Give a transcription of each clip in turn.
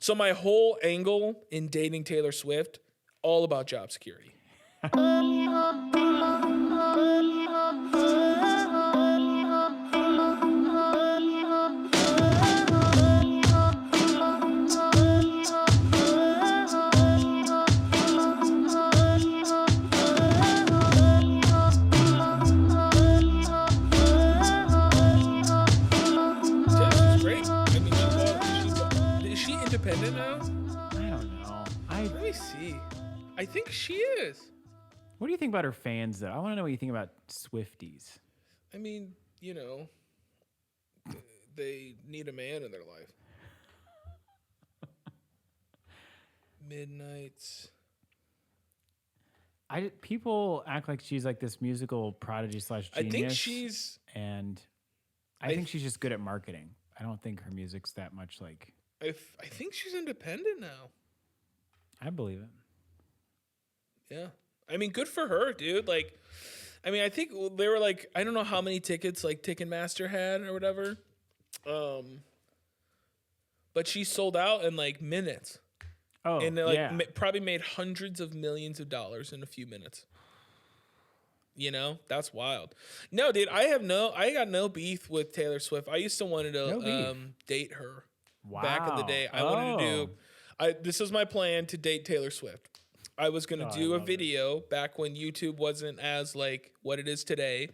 So my whole angle in dating Taylor Swift, all about job security. Taylor Swift's great. I mean, is she independent now? I don't know. Let me see. I think she is. What do you think about her fans, though? I want to know what you think about Swifties. I mean, they need a man in their life. Midnights. People act like she's like this musical prodigy / genius. I think she's... And I think she's just good at marketing. I don't think her music's that much like... I think she's independent now. I believe it. Yeah. I mean, good for her, dude. Like, I mean, I think they were like, I don't know how many tickets like Ticketmaster had or whatever. But she sold out in like minutes. Oh, and like yeah. Probably made hundreds of millions of dollars in a few minutes. That's wild. No, dude, I got no beef with Taylor Swift. I used to wanted to date her. Wow. Back in the day. I wanted to this was my plan to date Taylor Swift. I was going to do a video back when YouTube wasn't as like what it is today.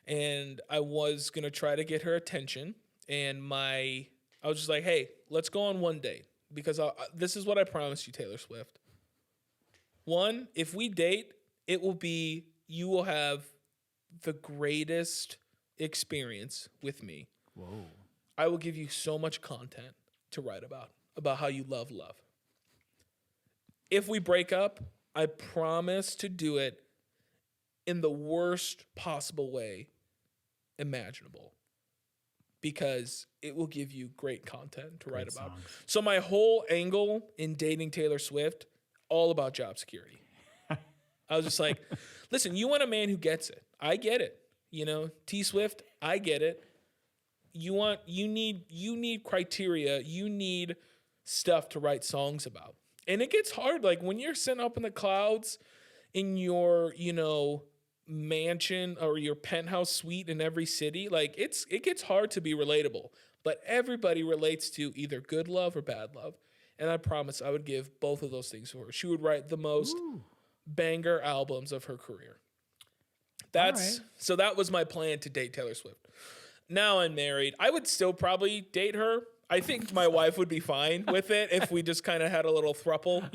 And I was going to try to get her attention. And I was just like, hey, let's go on one date. Because this is what I promised you, Taylor Swift. One, if we date, you will have the greatest experience with me. Whoa. I will give you so much content to write about how you love. If we break up, I promise to do it in the worst possible way imaginable. Because it will give you great content to write about. Songs. So my whole angle in dating Taylor Swift, all about job security. I was just like, listen, you want a man who gets it. I get it. T Swift, I get it. You need criteria. You need stuff to write songs about. And it gets hard. Like when you're sitting up in the clouds in your, mansion or your penthouse suite in every city, like it gets hard to be relatable. But everybody relates to either good love or bad love. And I promise I would give both of those things to her. She would write the most banger albums of her career. So that was my plan to date Taylor Swift. Now I'm married. I would still probably date her. I think my wife would be fine with it if we just kind of had a little throuple,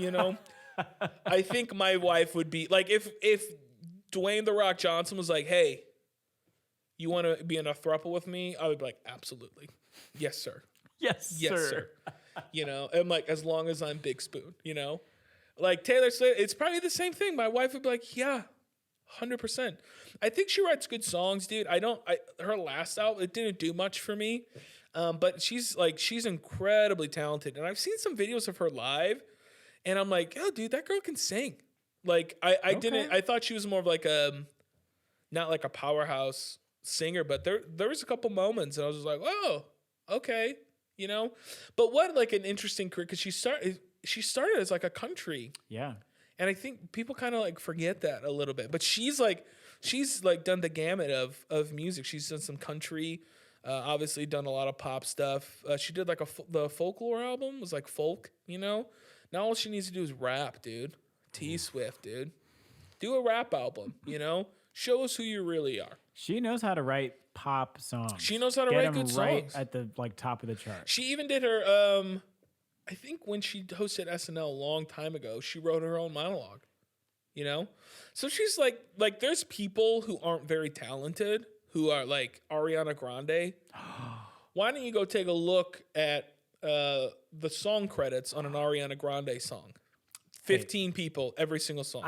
I think my wife would be like, if Dwayne "The Rock" Johnson was like, hey, you want to be in a throuple with me? I would be like, absolutely. Yes, sir. Yes, sir. And like, as long as I'm Big Spoon, like Taylor Swift, it's probably the same thing. My wife would be like, yeah, 100%. I think she writes good songs, dude. Her last album, it didn't do much for me. But she's incredibly talented. And I've seen some videos of her live and I'm like, oh, dude, that girl can sing. Like I thought she was more of like not like a powerhouse singer, but there was a couple moments and I was just like, oh, okay, But what like an interesting career, because she started as like a country. Yeah. And I think people kind of like forget that a little bit. But she's done the gamut of music. She's done some country, obviously done a lot of pop stuff. She did like the folklore album was like folk, Now all she needs to do is rap, dude. T Swift, dude. Do a rap album, Show us who you really are. She knows how to write pop songs. She knows how to write good songs. At the top of the chart. She even did her I think when she hosted SNL a long time ago, she wrote her own monologue, So she's like there's people who aren't very talented who are like Ariana Grande. Why don't you go take a look at the song credits on an Ariana Grande song? 15 people, every single song.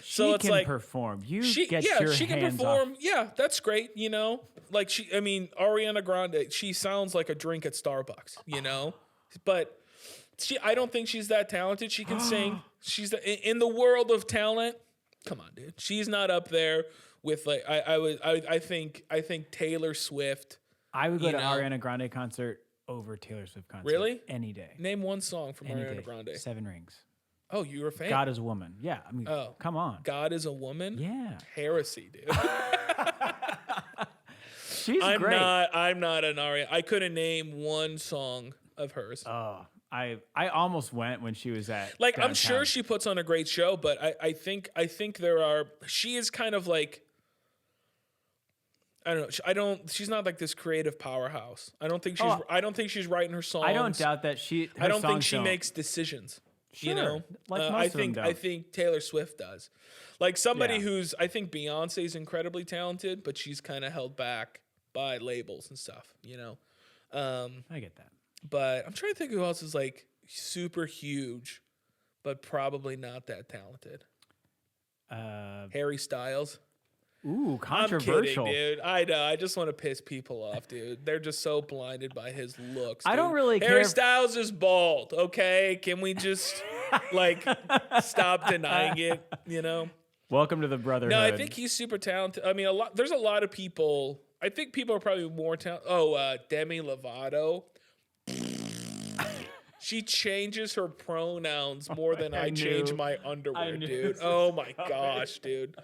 She can perform. She can perform. Off. Yeah, that's great, Like Ariana Grande, she sounds like a drink at Starbucks, But I don't think she's that talented. She can sing. She's in the world of talent. Come on, dude. She's not up there with like I think Taylor Swift. I would go to Ariana Grande concert over Taylor Swift concert. Really? Any day. Name one song from Any Ariana day. Grande. 7 Rings. Oh, you were a fan? God is a Woman. Yeah. I mean, come on. God is a Woman? Yeah. Heresy, dude. She's great. I'm not an Ariana. I couldn't name one song of hers. Oh, I almost went when she was at Like, downtown. I'm sure she puts on a great show, but I think there are. She is kind of like. I don't know. She's not like this creative powerhouse. I don't think she's writing her songs. I don't doubt that I don't think she makes decisions. Sure, you know, like most of them don't. I think Taylor Swift does. Like somebody who's, I think Beyonce's incredibly talented, but she's kind of held back by labels and stuff. You know, I get that. But I'm trying to think who else is like super huge, but probably not that talented. Harry Styles. Ooh, controversial. I'm kidding, dude. I know. I just want to piss people off, dude. They're just so blinded by his looks. I don't dude. really care. Harry Styles is bald, okay? Can we just, like, stop denying it, you know? Welcome to the brotherhood. No, I think he's super talented. I mean, there's a lot of people. I think people are probably more talented. Oh, Demi Lovato. She changes her pronouns more than I change my underwear, dude. Oh, my gosh, dude.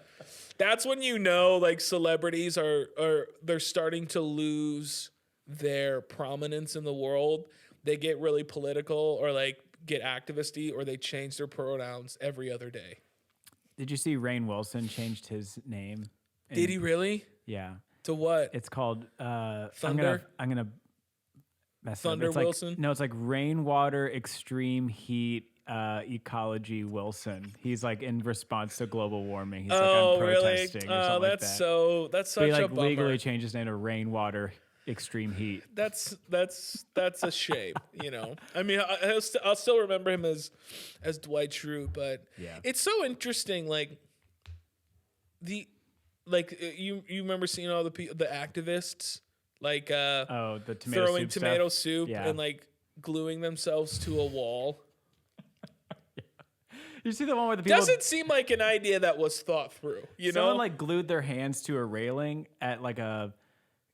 That's when you know, like, celebrities they're starting to lose their prominence in the world. They get really political or, like, get activisty, or they change their pronouns every other day. Did you see Rainn Wilson changed his name? Did he really? Yeah. To what? It's called Thunder? I'm gonna mess Thunder it up. Wilson? No, it's like Rainwater Extreme Heat Ecology Wilson. He's like in response to global warming. He's like I'm protesting or something like that. That's But he such a like bummer. legally changed his name to Rainwater Extreme Heat. That's a shame, you know. I mean, I'll still remember him as Dwight Schrute, but it's so interesting. Like you remember seeing all the activists like the tomato throwing soup tomato stuff? soup and like gluing themselves to a wall. You see the one where the people Doesn't seem like an idea that was thought through. Someone like glued their hands to a railing at like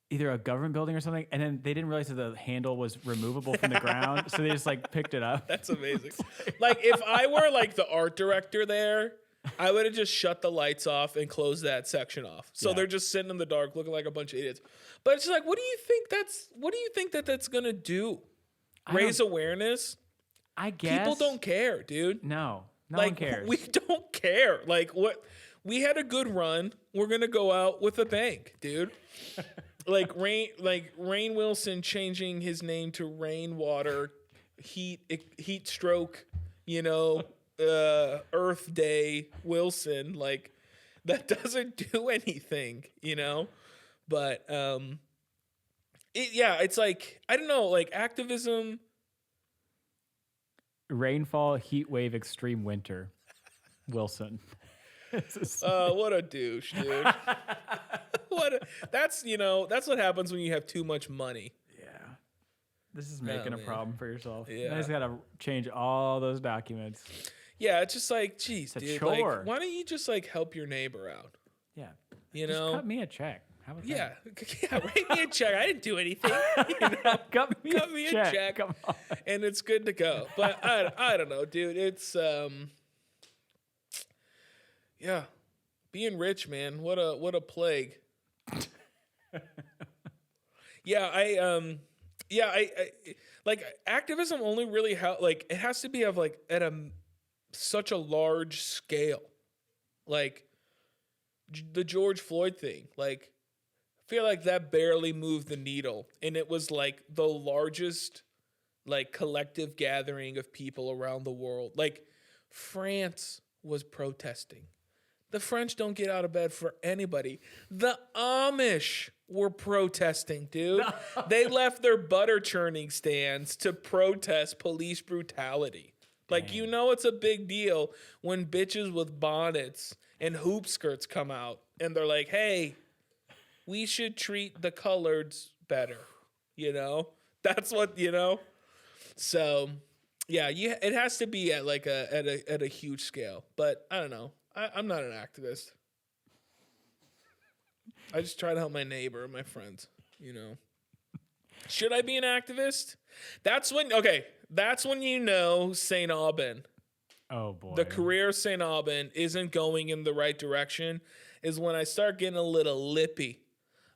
either a government building or something, and then they didn't realize that the handle was removable from the ground, so they just like picked it up. That's amazing. Like if I were like the art director there, I would have just shut the lights off and closed that section off. So they're just sitting in the dark looking like a bunch of idiots. But it's like, what do you think that's gonna do? Raise awareness? I guess people don't care, dude. No like, one cares. We don't care. Like what? We had a good run. We're gonna go out with a bang, dude. Like Rainn Wilson changing his name to Rainwater Heat Stroke, you know, Earth Day Wilson. Like that doesn't do anything, you know. But it's like I don't know, like activism. Rainfall, heat wave, extreme winter. Wilson. What a douche, dude. That's what happens when you have too much money. Yeah. This is making a problem for yourself. Yeah. You guys got to change all those documents. Yeah, it's just like, geez, it's a dude. chore. Like, why don't you just like help your neighbor out? Yeah. You just know? cut me a check. How about that? Yeah, write me a check. I didn't do anything. You know? Cut me a check. Come on. And it's good to go. But I don't know, dude. It's yeah. Being rich, man. What a plague. I like activism only really like it has to be of like at such a large scale. Like the George Floyd thing, like I feel like that barely moved the needle, and it was like the largest like collective gathering of people around the world. Like France was protesting. The French don't get out of bed for anybody. The Amish were protesting, dude. They left their butter churning stands to protest police brutality. Like, you know it's a big deal when bitches with bonnets and hoop skirts come out and they're like, hey, we should treat the coloreds better, you know? That's what, you know? So, yeah, it has to be at like at a huge scale. But I don't know. I'm not an activist. I just try to help my neighbor and my friends, you know. Should I be an activist? That's when you know Saint Aubin, Oh boy. the career of Saint Aubin isn't going in the right direction, is when I start getting a little lippy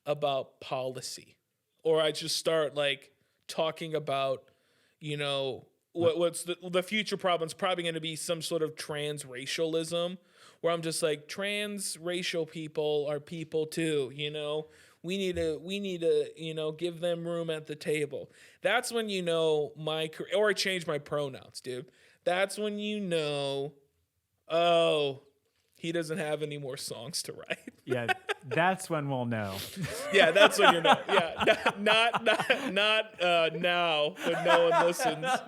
about policy. Or I just start like talking about, what's the future problem's probably going to be some sort of transracialism, where I'm just like, transracial people are people too, We need to, give them room at the table. That's when or I change my pronouns, dude. That's when oh, he doesn't have any more songs to write. Yeah, that's when we'll know. Yeah, that's when you know. Yeah, not now when no one listens. That's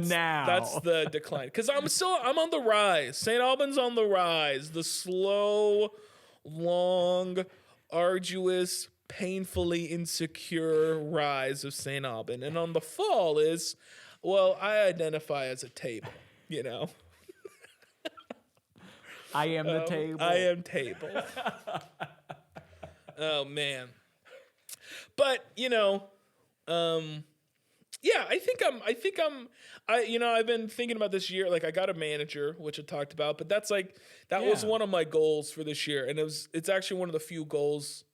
now. That's the decline. Because I'm on the rise. St. Albans on the rise. The slow, long, arduous, painfully insecure rise of St. Aubin. And on the fall is, well, I identify as a table, I am the table. I am table. Oh man. But, I've been thinking about this year. Like, I got a manager, which I talked about, but that was one of my goals for this year. And it's actually one of the few goals,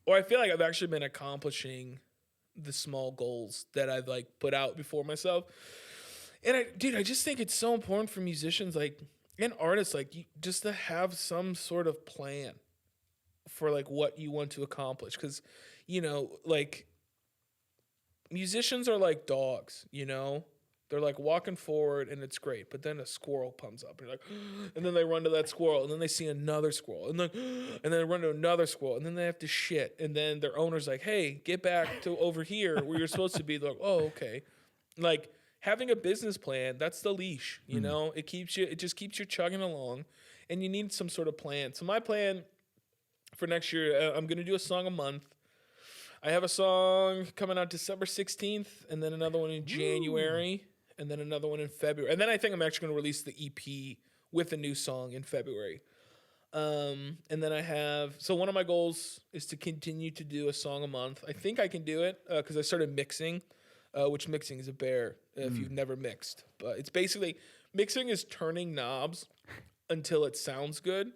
or I feel like I've actually been accomplishing the small goals that I've like put out before myself. And I just think it's so important for musicians, like, and artists, like, just to have some sort of plan for like what you want to accomplish. Cause like, musicians are like dogs, they're like walking forward and it's great, but then a squirrel comes up and you're like, and then they run to that squirrel and then they see another squirrel and then they run to another squirrel and then they have to shit. And then their owner's like, hey, get back to over here where you're supposed to be. They're like, oh, okay. Like, having a business plan, that's the leash, it just keeps you chugging along, and you need some sort of plan. So my plan for next year, I'm going to do a song a month. I have a song coming out December 16th, and then another one in January, and then another one in February. And then I think I'm actually going to release the EP with a new song in February. And then so one of my goals is to continue to do a song a month. I think I can do it because I started mixing, which mixing is a bear if you've never mixed. But it's basically, mixing is turning knobs until it sounds good.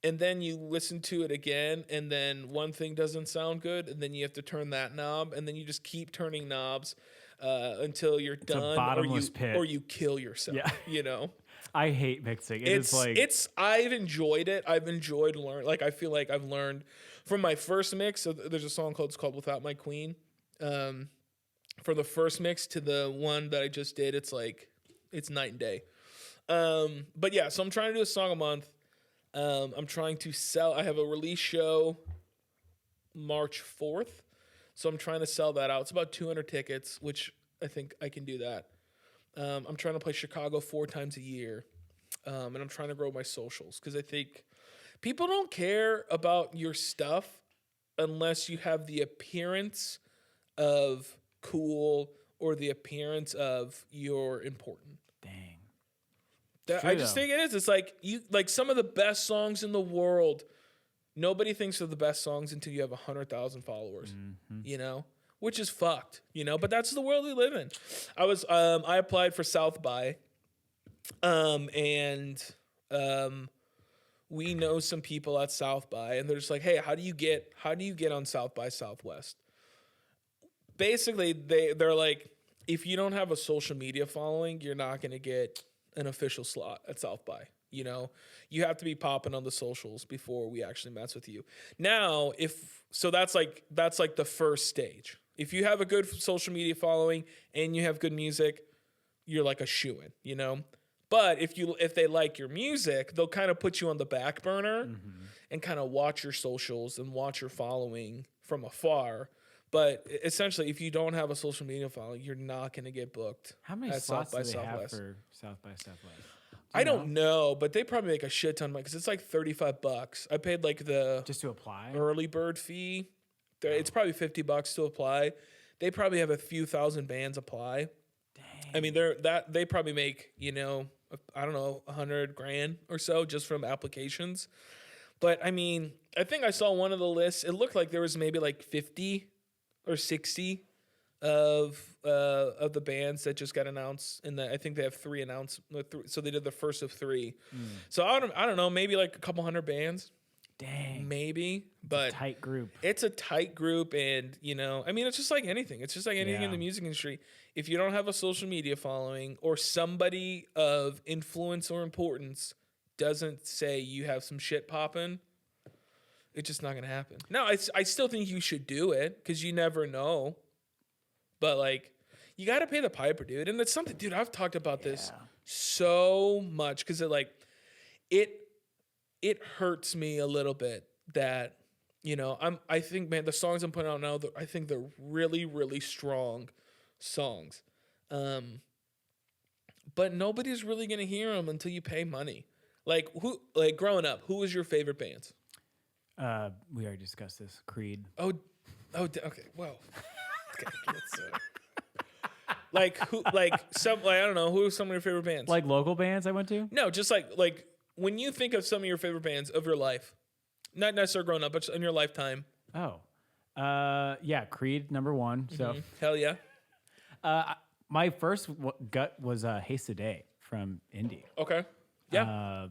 And then you listen to it again, and then one thing doesn't sound good, and then you have to turn that knob, and then you just keep turning knobs until you're done, or you kill yourself. Yeah. I hate mixing. I've enjoyed it. I've enjoyed learning. Like, I feel like I've learned from my first mix. So there's a song called "Without My Queen." From the first mix to the one that I just did, it's night and day. But yeah, so I'm trying to do a song a month. I'm trying to sell. I have a release show March 4th. So I'm trying to sell that out. It's about 200 tickets, which I think I can do that. I'm trying to play Chicago 4 times a year. And I'm trying to grow my socials because I think people don't care about your stuff unless you have the appearance of cool or the appearance of you're important. Dang. I just think it is. It's like some of the best songs in the world. Nobody thinks of the best songs until you have 100,000 followers, which is fucked, but that's the world we live in. I applied for South by, and we know some people at South by, and they're just like, hey, how do you get on South by Southwest? Basically, they're like, if you don't have a social media following, you're not going to get an official slot at South by. You have to be popping on the socials before we actually mess with you. Now, that's like the first stage. If you have a good social media following and you have good music, you're like a shoo-in, But if they like your music, they'll kind of put you on the back burner and kind of watch your socials and watch your following from afar. But essentially, if you don't have a social media following, you're not going to get booked. How many slots do they have for South by Southwest? I don't know, but they probably make a shit ton of money because it's like $35. I paid like the just to apply early bird fee. It's probably $50 to apply. They probably have a few thousand bands apply. Dang. I mean, they probably make I don't know, $100,000 or so just from applications. But I mean, I think I saw one of the lists. It looked like there was maybe like 50 or 60 of the bands that just got announced. And I think they have 3 announced. So they did the first of 3. So I don't know, maybe like a couple hundred bands. Dang. Maybe, but It's a tight group. It's a tight group, and I mean, it's just like anything. It's just like anything in the music industry. If you don't have a social media following or somebody of influence or importance doesn't say you have some shit popping, it's just not gonna happen. Now, I still think you should do it because you never know, but like, you got to pay the piper, dude. And it's something, dude. I've talked about this so much because it hurts me a little bit that, I think, man, the songs I'm putting out now, I think they're really, really strong songs. But nobody's really going to hear them until you pay money. Like growing up, who was your favorite bands? We already discussed this. Creed. Okay. Well, okay. I don't know, who are some of your favorite bands? Like local bands I went to? No, just like when you think of some of your favorite bands of your life, not necessarily growing up, but in your lifetime. Oh, yeah, Creed #1. So hell yeah. My first gut was Haste Today from Indie. Okay. Yeah.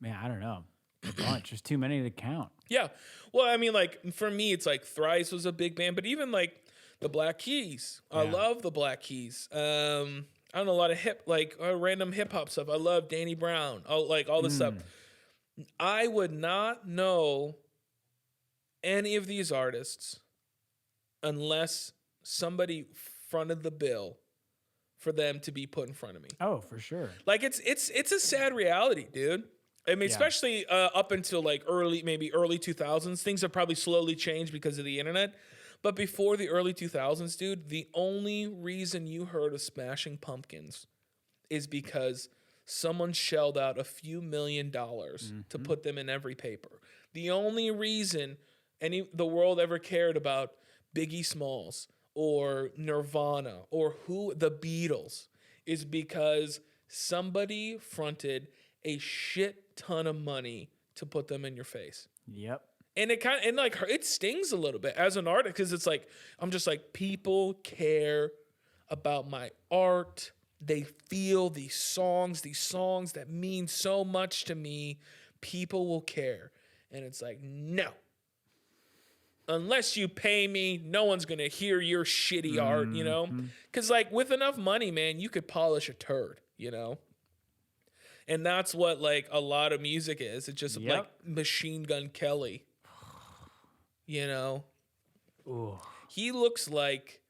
Man, I don't know. A bunch. There's too many to count. Yeah. Well, I mean, like for me, it's like Thrice was a big band, but even like the Black Keys. I love the Black Keys. I don't know, a lot of random hip hop stuff. I love Danny Brown. All this stuff. I would not know any of these artists unless somebody fronted the bill for them to be put in front of me. Oh, for sure. Like it's a sad reality, dude. I mean, especially up until like early 2000s, things have probably slowly changed because of the internet. But before the early 2000s, dude, the only reason you heard of Smashing Pumpkins is because someone shelled out a few $1 million to put them in every paper. The only reason the world ever cared about Biggie Smalls or Nirvana or the Beatles is because somebody fronted a shit ton of money to put them in your face. Yep. And it stings a little bit as an artist because it's like, I'm just like, people care about my art. They feel these songs that mean so much to me. People will care. And it's like, no. Unless you pay me, no one's going to hear your shitty art, Because like with enough money, man, you could polish a turd, And that's what like a lot of music is. It's just like Machine Gun Kelly. Ooh. He looks like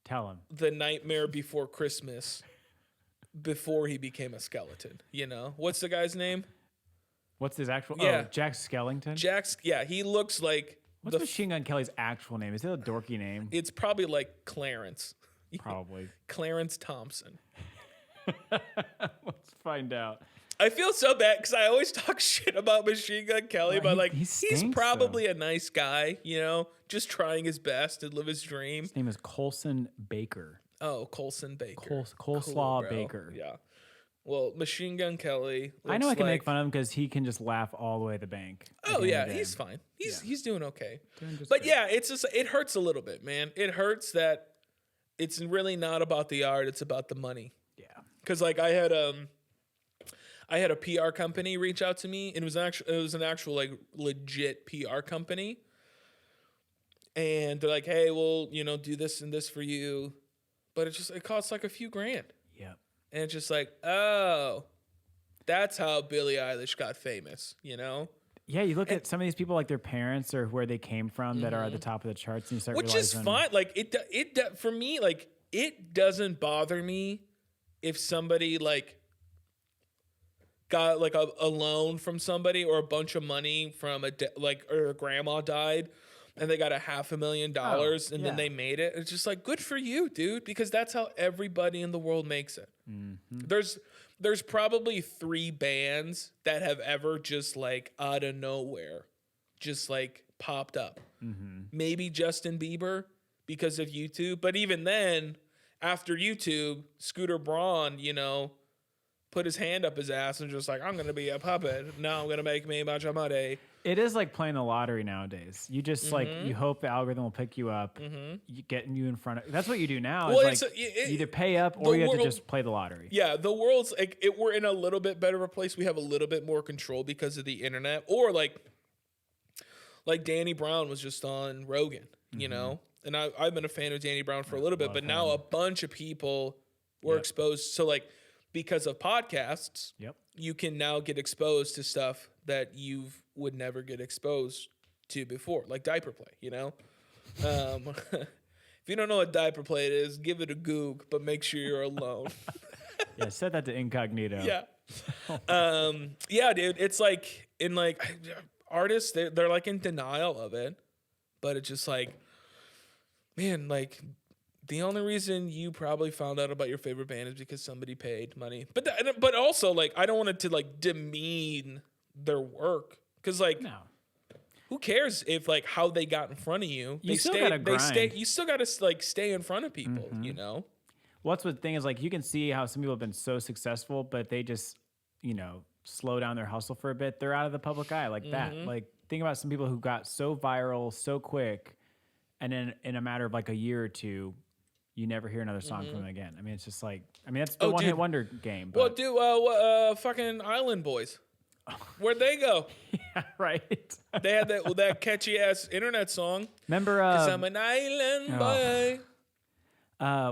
Tell him. the Nightmare Before Christmas before he became a skeleton. What's the guy's name? What's his actual? Yeah. Oh, Jack Skellington. He looks like What's Machine Gun Kelly's actual name? Is it a dorky name? It's probably like Clarence. Probably. Clarence Thompson. Let's find out. I feel so bad because I always talk shit about Machine Gun Kelly, but like he's probably a nice guy, just trying his best to live his dream. His name is Colson Baker. Oh, Colson Baker. Coleslaw Cool, Baker. Yeah. Well, Machine Gun Kelly. I know I can make fun of him because he can just laugh all the way to the bank. Oh yeah, he's fine. He's doing okay. But yeah, it's just it hurts a little bit, man. It hurts that it's really not about the art; it's about the money. Yeah. Because like I had a PR company reach out to me, and it was an actual like legit PR company, and they're like, "Hey, we'll do this and this for you," but it costs like a few grand. Yep. And it's just like, oh, that's how Billie Eilish got famous, Yeah, you look at some of these people, like their parents or where they came from that are at the top of the charts, and you start which is fine. Like it for me, like it doesn't bother me if somebody like got like a loan from somebody or a bunch of money from or a grandma died and they got $500,000 and then they made it. It's just like, good for you, dude, because that's how everybody in the world makes it. Mm-hmm. There's probably 3 bands that have ever just like out of nowhere just like popped up. Mm-hmm. Maybe Justin Bieber because of YouTube, but even then, after YouTube, Scooter Braun, put his hand up his ass and just like, I'm gonna be a puppet. Now I'm gonna make me much money. It is like playing the lottery nowadays. You just like you hope the algorithm will pick you up, getting you in front of. That's what you do now. Well, is like you either pay up or you have to just play the lottery. Yeah, the world's like we're in a little bit better of a place. We have a little bit more control because of the internet, or like Danny Brown was just on Rogan, you know, and I've been a fan of Danny Brown for a little bit, but now a bunch of people were exposed. So like because of podcasts, you can now get exposed to stuff that you would never get exposed to before, like diaper play, you know? If you don't know what diaper play it is, give it a goog, but make sure you're alone. Yeah, set that to incognito. Yeah. Yeah, dude, it's like in like artists, they're like in denial of it, but it's just like, man, like the only reason you probably found out about your favorite band is because somebody paid money. But also like I don't want it to like demean their work, because like who cares if like how they got in front of you? You still gotta grind. You still gotta like stay in front of people, you know. What's the thing is like you can see how some people have been so successful, but they just slow down their hustle for a bit. They're out of the public eye like that. Like think about some people who got so viral so quick, and then in a matter of like a year or two, you never hear another song from them again. I mean, it's just like, that's the one hit wonder game. But. Well, dude, fucking Island Boys. Where'd they go? Yeah, right. They had that catchy ass internet song. Remember? 'Cause I'm an island boy.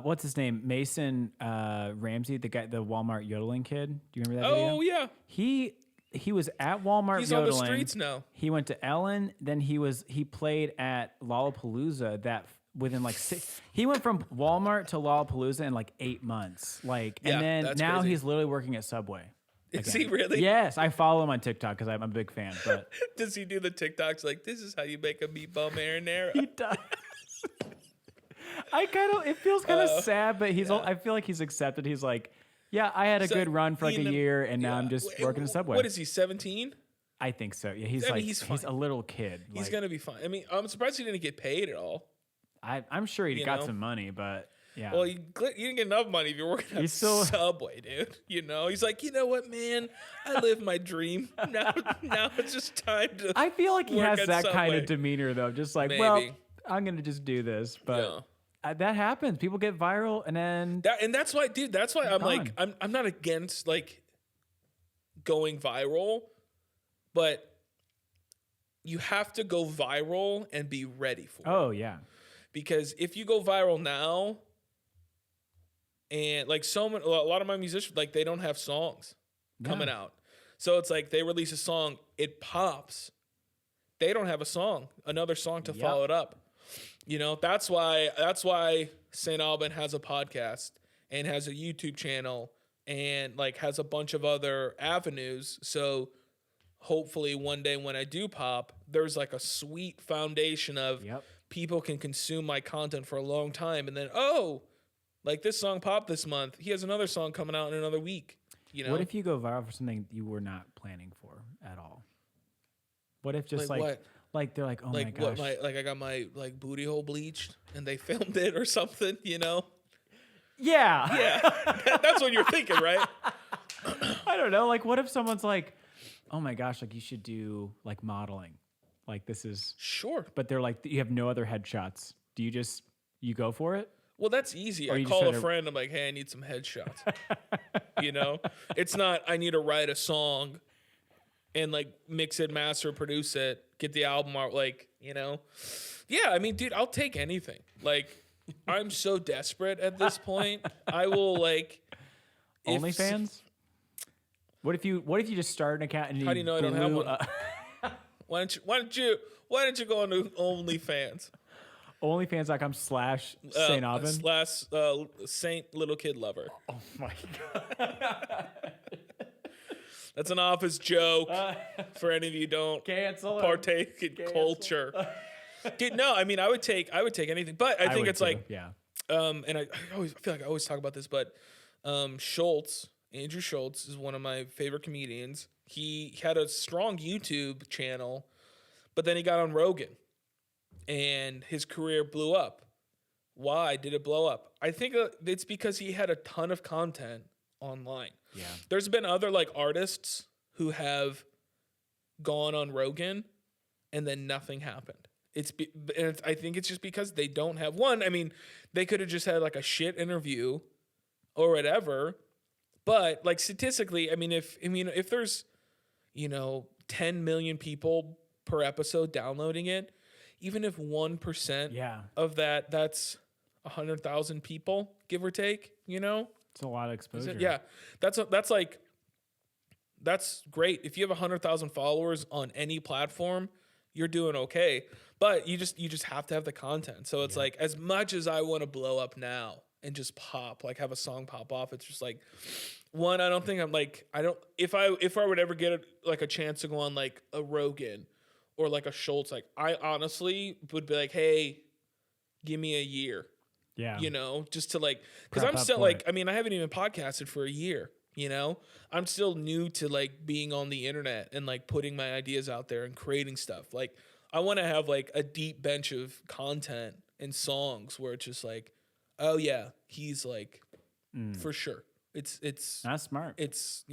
What's his name? Mason Ramsey, the guy, the Walmart yodeling kid. Do you remember that video? Oh yeah. He was at Walmart He's yodeling. on the streets now. He went to Ellen. Then he played at Lollapalooza. Within like he went from Walmart to Lollapalooza in like 8 months. Like, and then now crazy. He's literally working at Subway. Is he really? Yes, I follow him on TikTok because I'm a big fan. But does he do the TikToks like, this is how you make a meatball marinara? He does. It feels kind of sad, but I feel like he's accepted. He's like, yeah, I had a good run for like a year, and now I'm just working at Subway. What is he, 17? I think so. Yeah, he's he's a little kid. He's gonna be fine. I mean, I'm surprised he didn't get paid at all. I'm sure he got some money, but yeah. Well, you didn't get enough money if you're working at Subway, dude. You know, he's like, you know what, man? I live my dream. Now it's just time to. I feel like he has that Subway. kind of demeanor, though. Just like, well, I'm gonna just do this, but. That happens. People get viral, and then that's why, dude. That's why I'm like, I'm not against like going viral, but you have to go viral and be ready for it. Oh yeah, because if you go viral now, and like a lot of my musicians, like they don't have songs coming out, so it's like they release a song, it pops, they don't have another song to follow it up. You know, that's why Saint Aubin has a podcast and has a YouTube channel and like has a bunch of other avenues. So hopefully one day when I do pop, there's like a sweet foundation of people can consume my content for a long time. And then, like this song popped this month. He has another song coming out in another week. You know, what if you go viral for something you were not planning for at all? What if just like like they're like, oh like, my gosh, I got my like booty hole bleached and they filmed it or something, you know? Yeah. That's what you're thinking, right? I don't know. Like, what if someone's like, oh my gosh, like you should do like modeling, like this is sure, but they're like, you have no other headshots. Do you go for it? Well, that's easy. I call a friend. I'm like, hey, I need some headshots. You know, it's not I need to write a song and like mix it, master, produce it, get the album out, like, you know. Yeah, I mean, dude, I'll take anything. Like, I'm so desperate at this point. I will like OnlyFans? What if you just start an account and how do you know I don't have one? Why don't you go on to OnlyFans? OnlyFans.com/Saint Aubin Saint Little Kid Lover. Oh my god. That's an office joke for any of you who don't partake in culture. Dude, no, I mean I would take anything, but I think it's like and I feel like I always talk about this, but Andrew Schultz is one of my favorite comedians. He had a strong YouTube channel, but then he got on Rogan and his career blew up. Why did it blow up? I think it's because he had a ton of content online. Yeah. There's been other like artists who have gone on Rogan and then nothing happened. I think it's just because they don't have one. I mean, they could have just had like a shit interview or whatever. But like statistically, I mean, if there's 10 million people per episode downloading it, even if 1% of that's 100,000 people, give or take, It's a lot of exposure. Yeah, that's great. If you have 100,000 followers on any platform, you're doing okay. But you just have to have the content. So it's like, as much as I want to blow up now and just pop, like have a song pop off, it's just like, one, I don't think I'm like, if I would ever get a chance to go on like a Rogan or like a Schultz, like I honestly would be like, hey, give me a year. Yeah. Just to like, because I'm still like, I mean, I haven't even podcasted for a year. I'm still new to like being on the internet and like putting my ideas out there and creating stuff. Like, I want to have like a deep bench of content and songs where it's just like, oh yeah, he's like, for sure. It's that's smart. It's,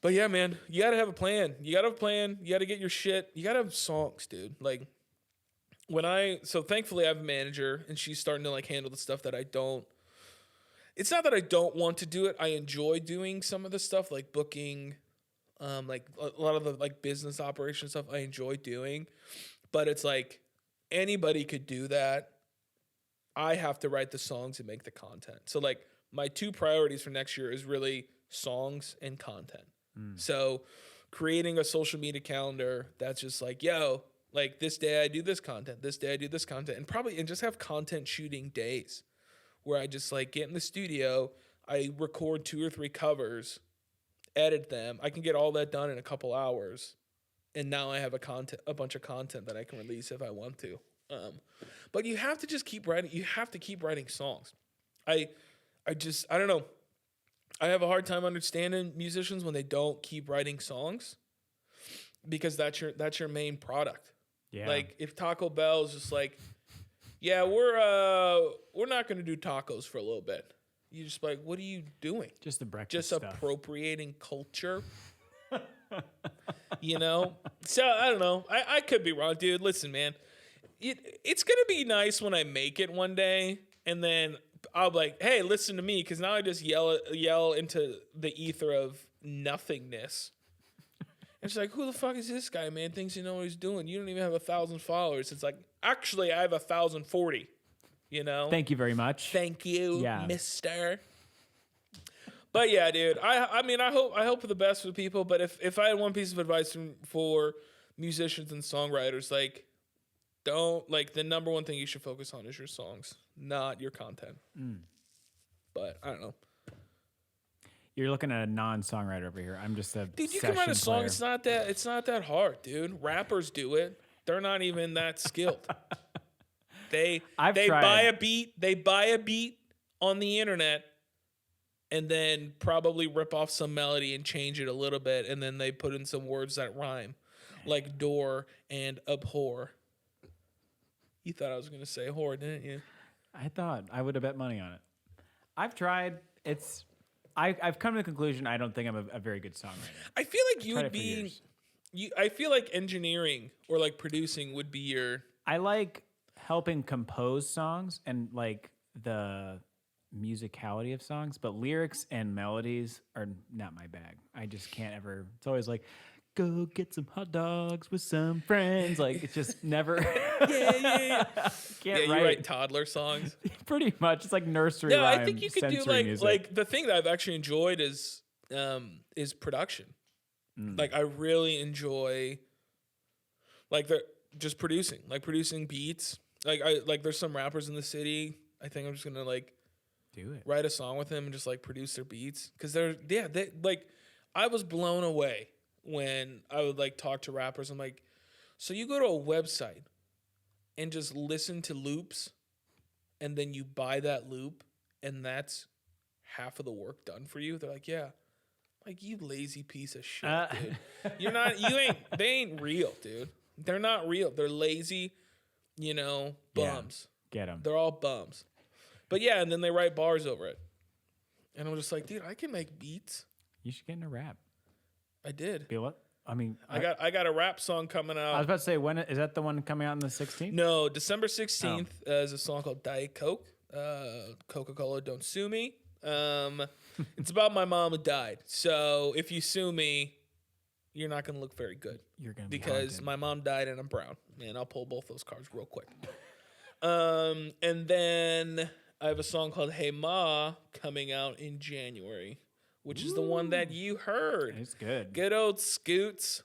but yeah, man, you got to have a plan. You got to get your shit. You got to have songs, dude. Like so thankfully I have a manager and she's starting to like handle the stuff that I don't. It's not that I don't want to do it. I enjoy doing some of the stuff like booking, like a lot of the like business operation stuff I enjoy doing, but it's like anybody could do that. I have to write the songs and make the content. So like my two priorities for next year is really songs and content. So creating a social media calendar that's just like, yo, like this day I do this content, this day I do this content, and just have content shooting days where I just like get in the studio, I record 2 or 3 covers, edit them. I can get all that done in a couple hours. And now I have a bunch of content that I can release if I want to. But you have to just keep writing. You have to keep writing songs. I don't know. I have a hard time understanding musicians when they don't keep writing songs because that's your main product. Yeah. Like if Taco Bell is just like, yeah, we're not going to do tacos for a little bit. You just like, what are you doing? Just the breakfast Just stuff. appropriating culture. So I don't know. I could be wrong, dude. Listen, man, it's going to be nice when I make it one day and then I'll be like, hey, listen to me. Cause now I just yell into the ether of nothingness. It's like, who the fuck is this guy, man? Thinks you know what he's doing. You don't even have 1,000 followers. It's like, actually, I have 1,040. Thank you very much. Thank you, mister. But yeah, dude. I mean, I hope for the best for people. But if I had one piece of advice for musicians and songwriters, like, the number one thing you should focus on is your songs, not your content. But I don't know. You're looking at a non-songwriter over here. I'm just a dude. You can write a song. Player. It's not that hard, dude. Rappers do it. They're not even that skilled. They buy a beat. They buy a beat on the internet, and then probably rip off some melody and change it a little bit, and then they put in some words that rhyme, like door and abhor. You thought I was gonna say whore, didn't you? I thought I would have bet money on it. I've tried. I've come to the conclusion I don't think I'm a very good songwriter. I feel like you would be. I feel like engineering or like producing would be your. I like helping compose songs and like the musicality of songs, but lyrics and melodies are not my bag. I just can't ever. It's always like, go get some hot dogs with some friends. Like it's just never. Yeah. Can't you write toddler songs. Pretty much, it's like nursery. No, rhyme, I think you could do like the thing that I've actually enjoyed is production. Like I really enjoy like just producing beats. Like there's some rappers in the city. I think I'm just gonna like do it. Write a song with them and just like produce their beats because they like I was blown away when I would like talk to rappers. I'm like, so you go to a website and just listen to loops and then you buy that loop and that's half of the work done for you? They're like, yeah. Like, you lazy piece of shit, dude. They ain't real, dude. They're not real. They're lazy, bums. Yeah, get them. They're all bums. But yeah, and then they write bars over it. And I'm just like, dude, I can make beats. You should get into rap. I did. Be what? I mean, I got a rap song coming out. I was about to say, when is that the one coming out on the 16th? No, December 16th is a song called Diet Coke. Coca-Cola, don't sue me. It's about my mom who died. So if you sue me, you're not going to look very good. You're going to be because haunted. my mom died and I'm brown. And I'll pull both those cards real quick. And then I have a song called Hey Ma coming out in January, which is the one that you heard. It's good. Good old Scoots.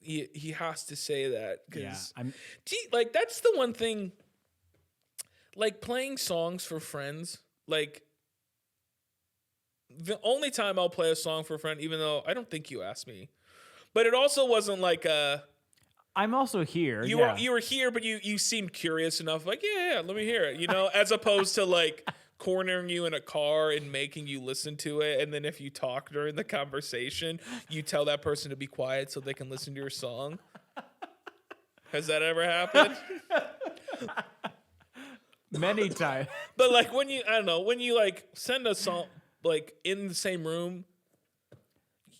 He has to say that because yeah, that's the one thing. Like playing songs for friends, like the only time I'll play a song for a friend, even though I don't think you asked me, but it also wasn't like I'm also here. You were here, but you seemed curious enough, like yeah, let me hear it, as opposed to like cornering you in a car and making you listen to it, and then if you talk during the conversation, you tell that person to be quiet so they can listen to your song. Has that ever happened? Many times. But like when you like send a song like in the same room,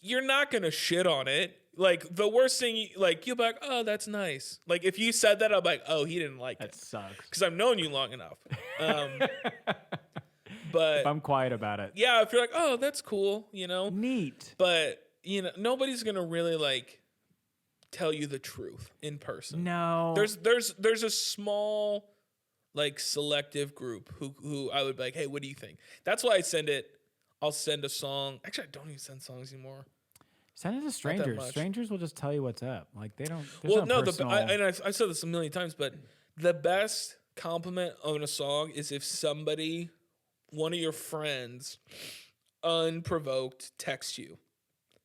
you're not gonna shit on it. Like the worst thing, you'll be like, oh, that's nice. Like if you said that, I'm like, oh, he didn't like it. That sucks. Because I've known you long enough. But if I'm quiet about it. Yeah, if you're like, oh, that's cool, Neat. But nobody's gonna really like tell you the truth in person. No. There's a small like selective group who I would be like, hey, what do you think? That's why I'll send a song. Actually, I don't even send songs anymore. Send it to strangers. Strangers will just tell you what's up. Like they don't. I've said this a million times, but the best compliment on a song is if one of your friends, unprovoked, texts you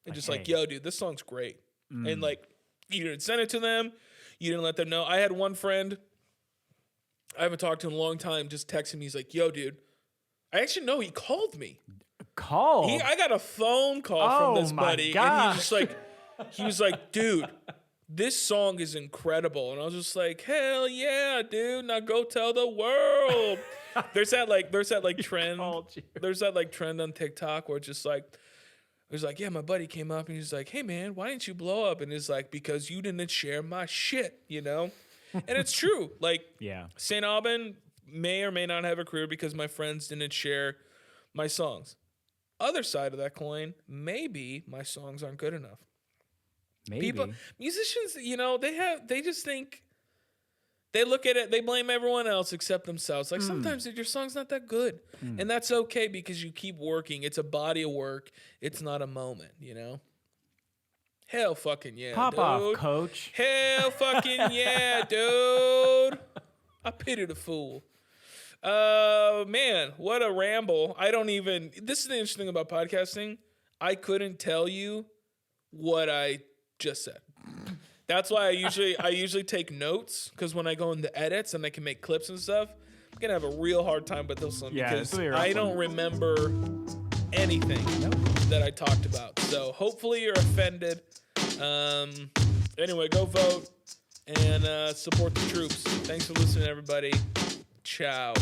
and just like, yo, dude, this song's great. And like, you didn't send it to them. You didn't let them know. I had one friend, I haven't talked to him in a long time, just texted me. He's like, yo, dude. I actually know he called me. I got a phone call from this buddy. Gosh. And he was like, dude, this song is incredible. And I was just like, hell yeah, dude. Now go tell the world. There's that trend. There's that like trend on TikTok where it's just like, it was like, yeah, my buddy came up and he's like, hey man, why didn't you blow up? And it's like, because you didn't share my shit, And it's true. Like, yeah. Saint Aubin may or may not have a career because my friends didn't share my songs. Other side of that coin, maybe my songs aren't good enough. Maybe. Musicians, they just think, they look at it, they blame everyone else except themselves. Like sometimes your song's not that good. And that's okay because you keep working. It's a body of work. It's not a moment, Hell fucking yeah, Pop dude. off, coach. Hell fucking yeah, dude. I pity the fool. Man, what a ramble. This is the interesting thing about podcasting. I couldn't tell you what I just said. That's why I usually take notes, because when I go into edits and I can make clips and stuff, I'm going to have a real hard time with this one because I don't remember anything that I talked about. So hopefully you're offended. Anyway, go vote and support the troops. Thanks for listening, everybody. Ciao.